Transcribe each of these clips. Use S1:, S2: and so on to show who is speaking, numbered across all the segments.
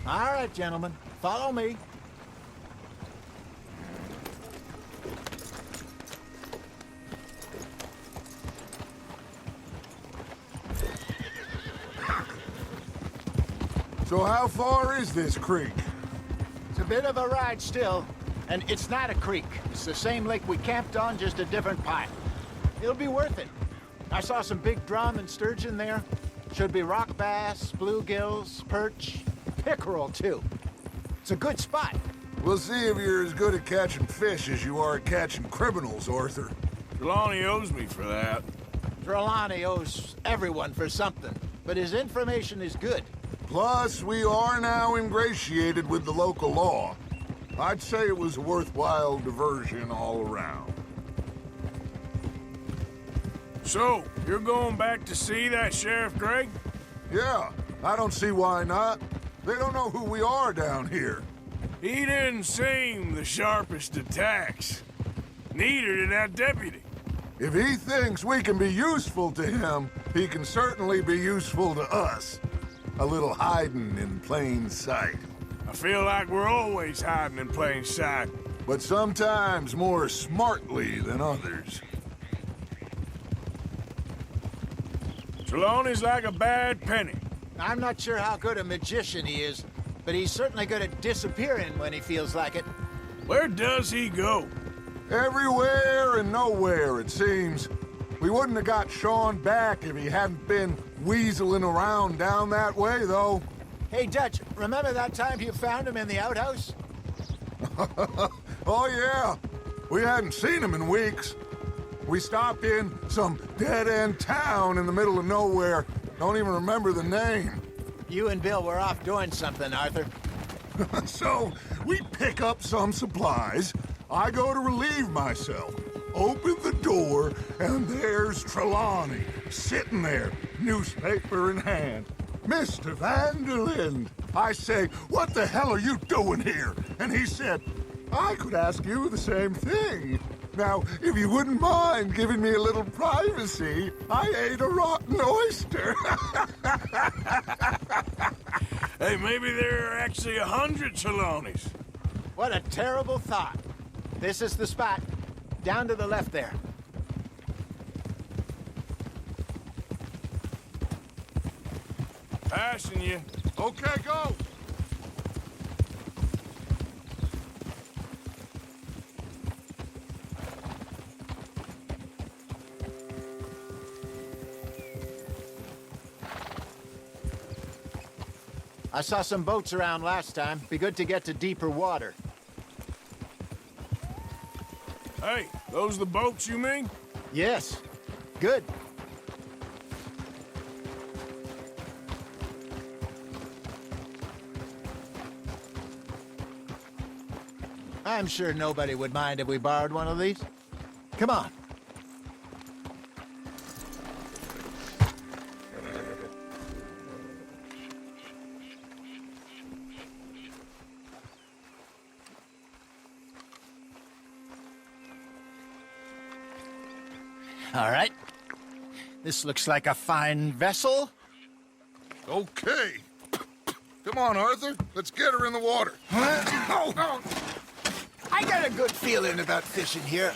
S1: All right, gentlemen. Follow me.
S2: So how far is this creek?
S1: It's a bit of a ride still, and it's not a creek. It's the same lake we camped on, just a different pipe. It'll be worth it. I saw some big drum and sturgeon there. Should be rock bass, bluegills, perch, pickerel too. It's a good spot.
S2: We'll see if you're as good at catching fish as you are at catching criminals, Arthur.
S3: Trelawney owes me for that.
S1: Trelawney owes everyone for something, but his information is good.
S2: Plus, we are now ingratiated with the local law. I'd say it was a worthwhile diversion all around.
S3: So, you're going back to see that Sheriff Gregg?
S2: Yeah, I don't see why not. They don't know who we are down here.
S3: He didn't seem the sharpest attacks. Neither did that deputy.
S2: If he thinks we can be useful to him, he can certainly be useful to us. A little hiding in plain sight.
S3: I feel like we're always hiding in plain sight.
S2: But sometimes more smartly than others.
S3: Trelawney's like a bad penny.
S1: I'm not sure how good a magician he is, but he's certainly good at disappearing when he feels like it.
S3: Where does he go?
S2: Everywhere and nowhere, it seems. We wouldn't have got Sean back if he hadn't been weaseling around down that way, though.
S1: Hey, Dutch, remember that time you found him in the outhouse?
S2: Oh, yeah. We hadn't seen him in weeks. We stopped in some dead-end town in the middle of nowhere. Don't even remember the name.
S1: You and Bill were off doing something, Arthur.
S2: So, we pick up some supplies. I go to relieve myself. Open the door, and there's Trelawney, sitting there, newspaper in hand. Mr. Van der Linde. I say, what the hell are you doing here? And he said, I could ask you the same thing. Now, if you wouldn't mind giving me a little privacy, I ate a rotten oyster.
S3: Hey, maybe there are actually 100 Trelawneys.
S1: What a terrible thought. This is the spot. Down to the left there.
S3: Passing you.
S2: Okay, go.
S1: I saw some boats around last time. Be good to get to deeper water.
S3: Hey, those the boats you mean?
S1: Yes. Good. I'm sure nobody would mind if we borrowed one of these. Come on. All right. This looks like a fine vessel.
S2: Okay. Come on, Arthur. Let's get her in the water.
S1: Oh. I got a good feeling about fishing here.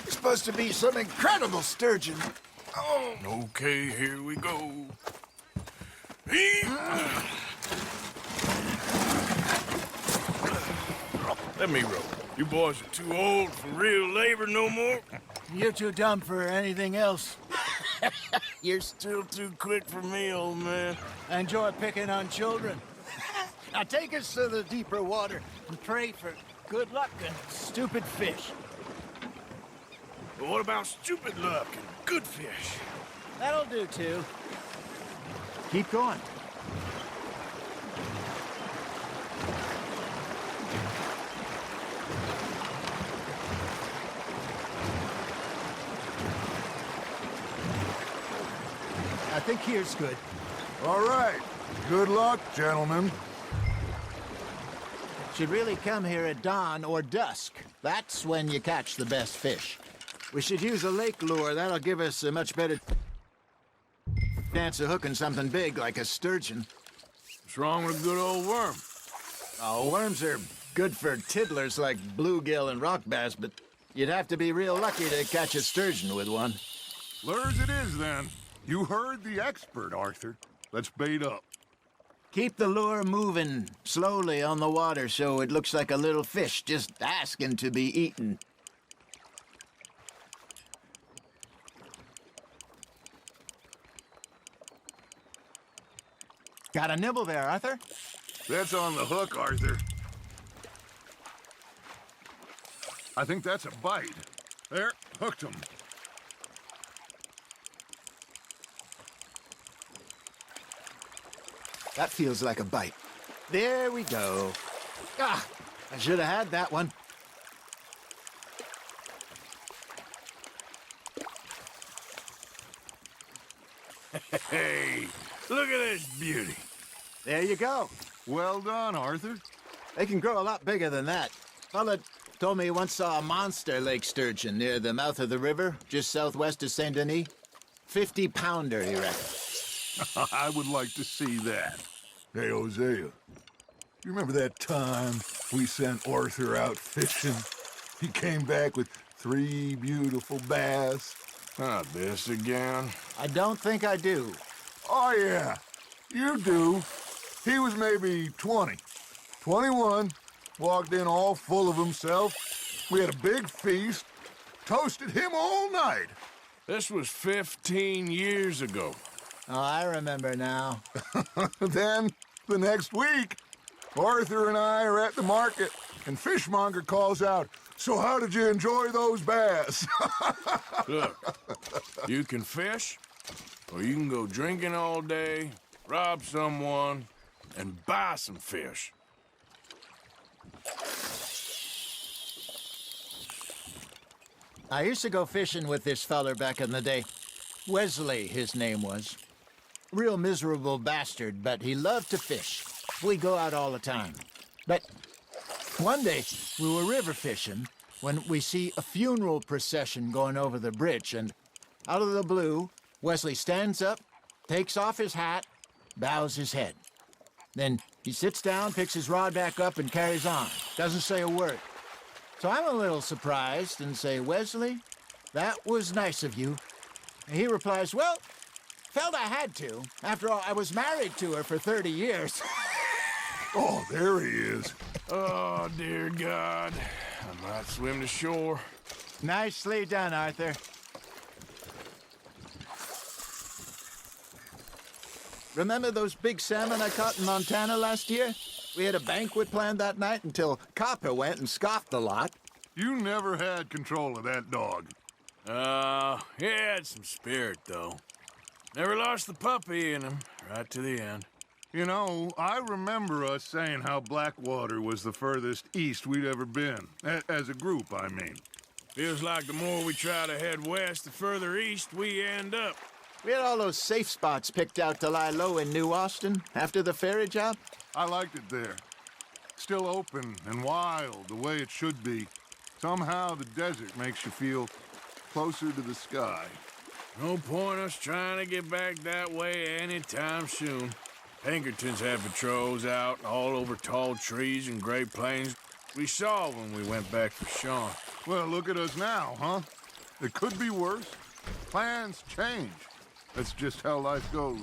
S1: It's supposed to be some incredible sturgeon. Oh.
S3: Okay, here we go. Let me row. You boys are too old for real labor no more.
S1: You're too dumb for anything else.
S3: You're still too quick for me, old man.
S1: I enjoy picking on children. Now take us to the deeper water and pray for good luck and stupid fish.
S3: But what about stupid luck and good fish?
S1: That'll do, too. Keep going. I think here's good.
S2: All right. Good luck, gentlemen.
S1: Should really come here at dawn or dusk. That's when you catch the best fish. We should use a lake lure. That'll give us a much better chance of hooking something big like a sturgeon.
S3: What's wrong with a good old worm?
S1: Oh, worms are good for tiddlers like bluegill and rock bass, but you'd have to be real lucky to catch a sturgeon with one.
S2: Lures it is, then. You heard the expert, Arthur. Let's bait up.
S1: Keep the lure moving slowly on the water so it looks like a little fish just asking to be eaten. Got a nibble there, Arthur?
S2: That's on the hook, Arthur. I think that's a bite. There, hooked him.
S1: That feels like a bite. There we go. Ah, I should have had that one.
S3: Hey, look at this beauty.
S1: There you go.
S2: Well done, Arthur.
S1: They can grow a lot bigger than that. Fella told me he once saw a monster lake sturgeon near the mouth of the river, just southwest of Saint Denis. 50-pounder, he reckoned.
S2: I would like to see that. Hey, Hosea, you remember that time we sent Arthur out fishing? He came back with 3 beautiful bass.
S3: Not this again.
S1: I don't think I do.
S2: Oh, yeah, you do. He was maybe 20, 21, walked in all full of himself. We had a big feast, toasted him all night.
S3: This was 15 years ago.
S1: Oh, I remember now.
S2: Then, the next week, Arthur and I are at the market, and Fishmonger calls out, "So how did you enjoy those bass?"
S3: Look, you can fish, or you can go drinking all day, rob someone, and buy some fish.
S1: I used to go fishing with this feller back in the day. Wesley, his name was. Real miserable bastard, but he loved to fish. We go out all the time. But one day, we were river fishing when we see a funeral procession going over the bridge, and out of the blue, Wesley stands up, takes off his hat, bows his head. Then he sits down, picks his rod back up, and carries on. Doesn't say a word. So I'm a little surprised and say, "Wesley, that was nice of you." And he replies, "Well, felt I had to. After all, I was married to her for 30 years.
S2: Oh, there he is.
S3: Oh, dear God. I might swim to shore.
S1: Nicely done, Arthur. Remember those big salmon I caught in Montana last year? We had a banquet planned that night until Copper went and scoffed a lot.
S2: You never had control of that dog.
S3: He had some spirit, though. Never lost the puppy in him, right to the end.
S2: You know, I remember us saying how Blackwater was the furthest east we'd ever been. As a group, I mean.
S3: Feels like the more we try to head west, the further east we end up.
S1: We had all those safe spots picked out to lie low in New Austin after the ferry job.
S2: I liked it there. Still open and wild, the way it should be. Somehow the desert makes you feel closer to the sky.
S3: No point us trying to get back that way anytime soon. Pinkertons had patrols out all over tall trees and Great Plains. We saw when we went back for Sean.
S2: Well, look at us now, huh? It could be worse. Plans change. That's just how life goes.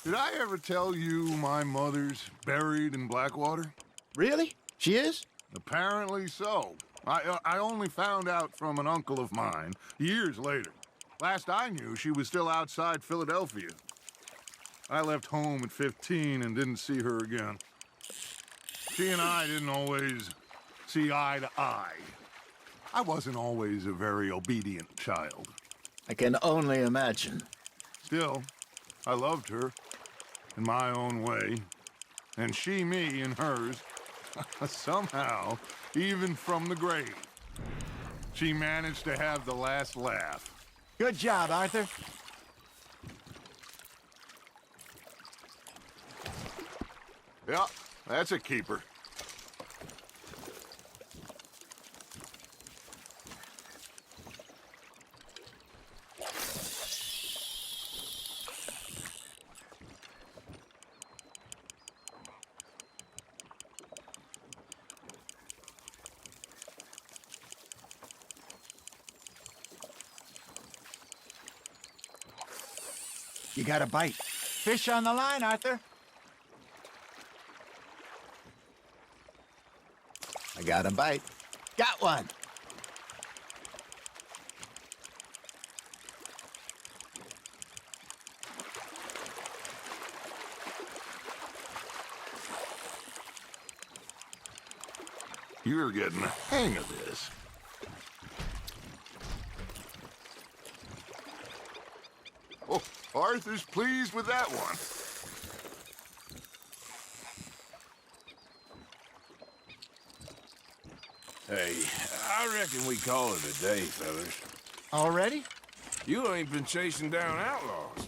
S2: Did I ever tell you my mother's buried in Blackwater?
S1: Really? She is?
S2: Apparently so. I only found out from an uncle of mine years later. Last I knew, she was still outside Philadelphia. I left home at 15 and didn't see her again. She and I didn't always see eye to eye. I wasn't always a very obedient child.
S1: I can only imagine.
S2: Still, I loved her in my own way, and she me in hers. Somehow, even from the grave, she managed to have the last laugh.
S1: Good job, Arthur.
S2: Yeah, that's a keeper.
S1: You got a bite. Fish on the line, Arthur. I got a bite. Got one.
S2: You're getting the hang of this. Oh, Arthur's pleased with that one.
S3: Hey, I reckon we call it a day, fellas.
S1: Already?
S3: You ain't been chasing down outlaws.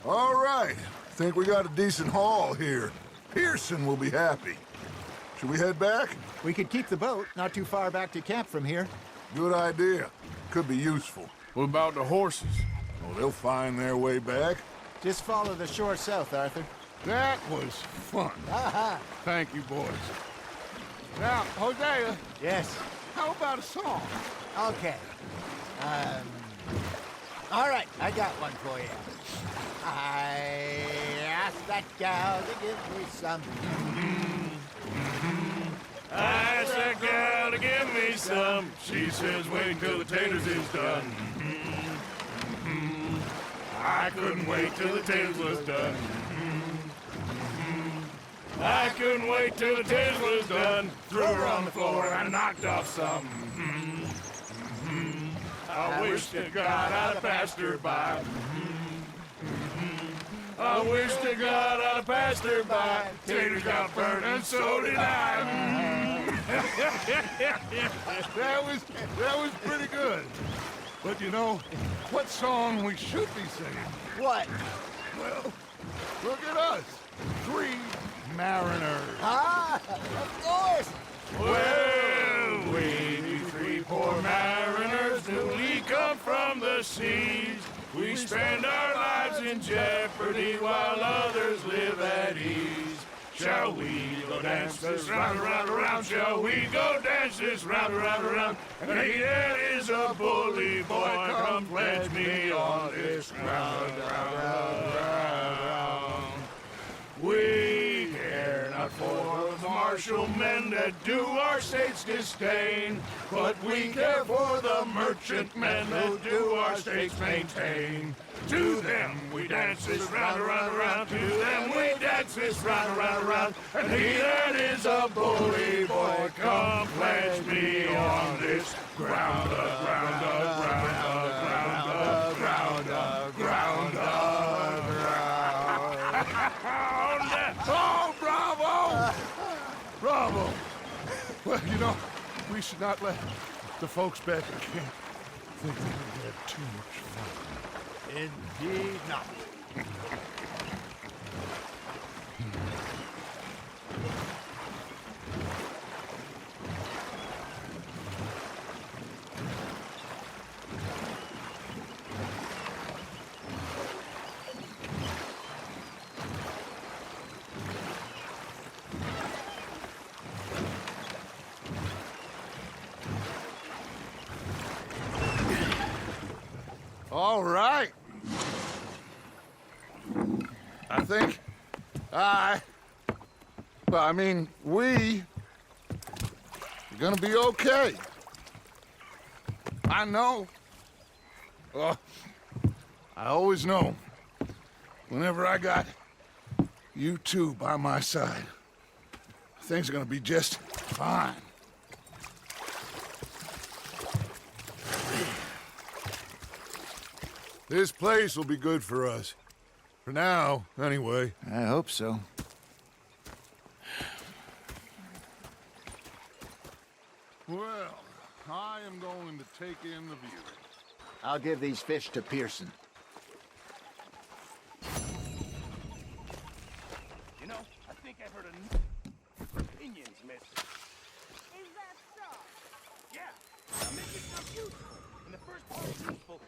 S2: All right. Think we got a decent haul here. Pearson will be happy. Should we head back?
S1: We could keep the boat not too far back to camp from here.
S2: Good idea. Could be useful.
S3: What about the horses?
S2: Oh, they'll find their way back.
S1: Just follow the shore south, Arthur.
S2: That was fun.
S1: Aha!
S2: Thank you, boys. Now, Hosea,
S1: Yes.
S2: how about a song?
S1: Okay. All right, I got one for you. I asked that gal to give me some.
S3: I asked that gal to give me some. She says wait till the taters is done. I couldn't wait till the taters was done. I couldn't wait till the taters was done. Threw her on the floor and I knocked off some. I wish to God I'd have passed her by. I wish to God I'd have passed her by. Taters got burned and so did I.
S2: That was pretty good. But you know, what song we should be singing?
S1: What?
S2: Well, look at us. 3 mariners.
S1: Ah, of course.
S3: Well, we 3 poor mariners newly come from the seas. We spend our lives in jeopardy while others live at ease. Shall we go dance this round, around, around? Shall we go dance this round, around, around? And he that is a bully boy, come pledge me on this ground, ground. We care not for the martial men that do our states disdain, but we care for the merchant men that do our states maintain. To them we dance this round, around, around. To them we dance this round, around, around. And he that is a bully boy, come pledge me on this ground, ground, ground, ground, ground, ground,
S2: Oh, bravo! Bravo! Well, you know, we should not let the folks back at camp think that we had too much fun.
S1: Indeed not.
S2: All right. I think we are gonna be okay. I know. I always know. Whenever I got you two by my side, things are gonna be just fine. This place will be good for us. For now, anyway.
S1: I hope so.
S2: Well, I am going to take in the view.
S1: I'll give these fish to Pearson.